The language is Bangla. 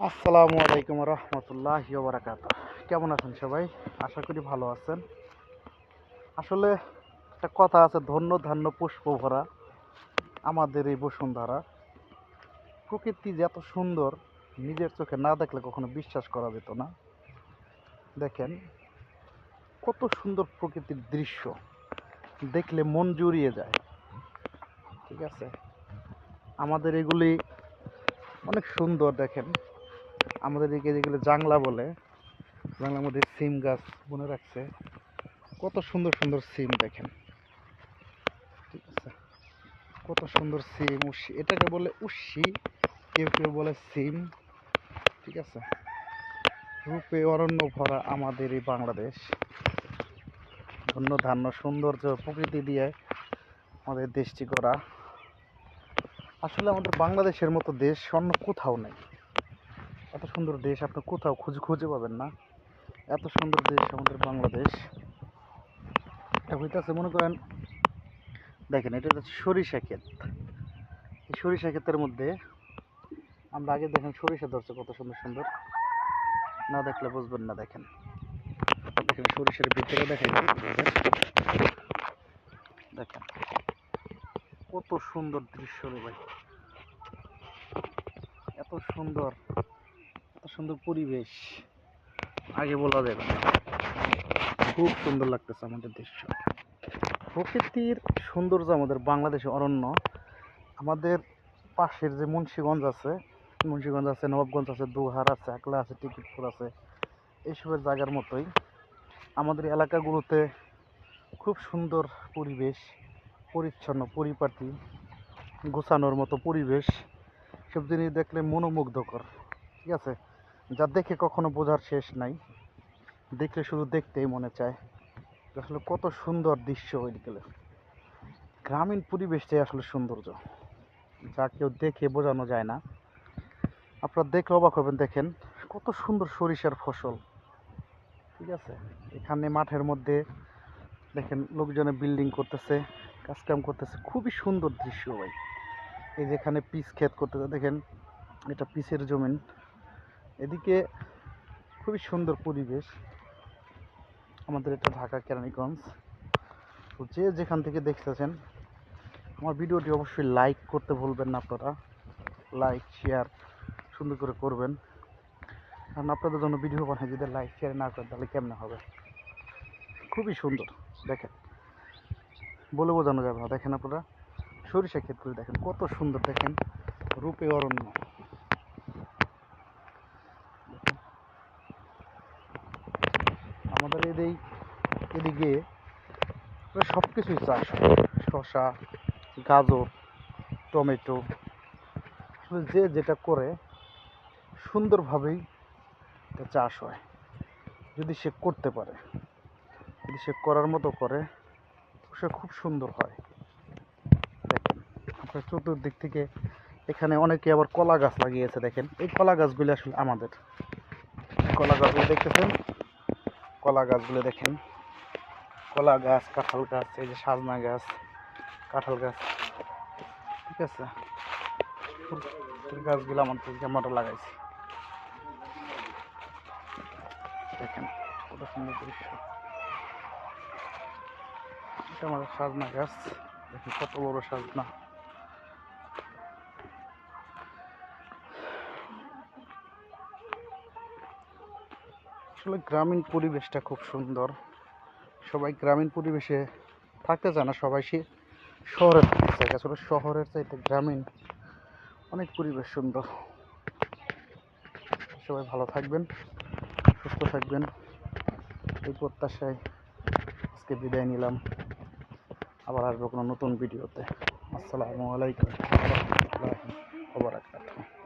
আসসালামু আলাইকুম রহমতুল্লাহি ওয়া বারাকাতুহু। কেমন আছেন সবাই? আশা করি ভালো আছেন। আসলে একটা কথা আছে, ধন্য ধান্য পুষ্প ভরা আমাদের এই বসুন্ধরা। প্রকৃতি যে এত সুন্দর, নিজের চোখে না দেখলে কখনো বিশ্বাস করা যেত না। দেখেন কত সুন্দর প্রকৃতির দৃশ্য, দেখলে মন জুড়িয়ে যায়। ঠিক আছে, আমাদের এগুলি অনেক সুন্দর। দেখেন আমাদের দিকে যেগুলো জাংলা বলে, জাংলার মধ্যে সিম গাছ বনে রাখছে, কত সুন্দর সুন্দর সিম দেখেন। ঠিক আছে, কত সুন্দর সিম, উস্সি এটাকে বলে উস্সি, কেউ কেউ বলে সিম। ঠিক আছে, রূপে অরণ্য ভরা আমাদের এই বাংলাদেশ, ধন্য ধান্য সৌন্দর্য প্রকৃতি দিয়ে আমাদের দেশটি গড়া। আসলে আমাদের বাংলাদেশের মতো দেশ অন্য কোথাও নেই। এত সুন্দর দেশ আপনি কোথাও খুঁজে পাবেন না। এত সুন্দর দেশ আমাদের বাংলাদেশ। এটা হইতেছে, মনে করেন, দেখেন এটা হচ্ছে সরিষা ক্ষেত। এই সরিষা ক্ষেতের মধ্যে আমরা আগে দেখেন সরিষা ধরছে কত সুন্দর সুন্দর, না দেখলে বুঝবেন না। দেখেন দেখেন সরিষার ভিতরে দেখেন, দেখেন কত সুন্দর দৃশ্য রে ভাই। এত সুন্দর, এত সুন্দর পরিবেশ আগে বলা যাবে না। খুব সুন্দর লাগতেছে আমাদের দৃশ্য। প্রকৃতির সৌন্দর্য আমাদের বাংলাদেশে অরণ্য। আমাদের পাশের যে মুন্সিগঞ্জ আছে, নবাবগঞ্জ আছে, দুহার আছে, আকলা আছে, টিকিটপুর আছে, এইসবের জায়গার মতোই আমাদের এলাকাগুলোতে খুব সুন্দর পরিবেশ, পরিচ্ছন্ন পরিপাটি, গোছানোর মতো পরিবেশ। সব জিনিস দেখলে মনোমুগ্ধকর। ঠিক আছে, যা দেখে কখনো বোঝার শেষ নাই, দেখলে শুধু দেখতেই মনে চায়। আসলে কত সুন্দর দৃশ্য ওইগুলো। গ্রামীণ পরিবেশটাই আসলে সৌন্দর্য, যা কেউ দেখে বোঝানো যায় না। আপনারা দেখলে অবাক হবেন। দেখেন কত সুন্দর সরিষার ফসল। ঠিক আছে, এখানে মাঠের মধ্যে দেখেন লোকজনে বিল্ডিং করতেছে, কাজকাম করতেছে, খুবই সুন্দর দৃশ্য ভাই। এই যেখানে পিচ ক্ষেত করতেছে, দেখেন এটা পিচের জমিন। এদিকে খুবই সুন্দর পরিবেশ। আমাদের এটা ঢাকা কেরানীগঞ্জ। তো যে যেখান থেকে দেখতেছেন আমার ভিডিওটি অবশ্যই লাইক করতে ভুলবেন না আপনারা। লাইক শেয়ার সুন্দর করে করবেন, কারণ আপনাদের জন্য ভিডিও বানাই, যদি লাইক শেয়ার না করেন তাহলে কেমনে হবে। খুবই সুন্দর, দেখেন বলে বোঝানো যাবে না। দেখেন আপনারা সরিষা ক্ষেতগুলি দেখেন কত সুন্দর, দেখেন রূপে অরণ্য। আমাদের এদিকে সব কিছুই চাষ হয়, শসা, গাজর, টমেটো। আসলে যে যেটা করে সুন্দরভাবেই চাষ হয়, যদি সে করতে পারে, যদি সে করার মতো করে, সে খুব সুন্দর হয়। দেখেন আপনার চতুর্দিক থেকে এখানে অনেকে আবার কলা গাছ লাগিয়েছে। দেখেন এই কলা গাছগুলি আসলে আমাদের। কলা গাছগুলো দেখতেছেন, কলা গাছগুলো দেখেন, কলা গাছ, কাঁঠাল গাছ, এই যে সাজনা গাছ, কাঁঠাল গাছ। ঠিক আছে, গাছগুলো আমরা লাগাইছি। দেখেন কত সুন্দর দৃশ্য। এটা আমাদের সাজনা গাছ, দেখেন কত বড় সাজনা। আসলে গ্রামীণ পরিবেশটা খুব সুন্দর। সবাই গ্রামীণ পরিবেশে থাকতে চায় না, সবাই শহরে থাকতে চায়। আসলে শহরের চাইতে গ্রামীণ অনেক পরিবেশ সুন্দর। সবাই ভালো থাকবেন, সুস্থ থাকবেন, এই প্রত্যাশায় আজকে বিদায় নিলাম। আবার আসবো কোনো নতুন ভিডিওতে। আসসালামু আলাইকুম ওয়া রাহমাতুল্লাহি ওয়া বারাকাতুহু।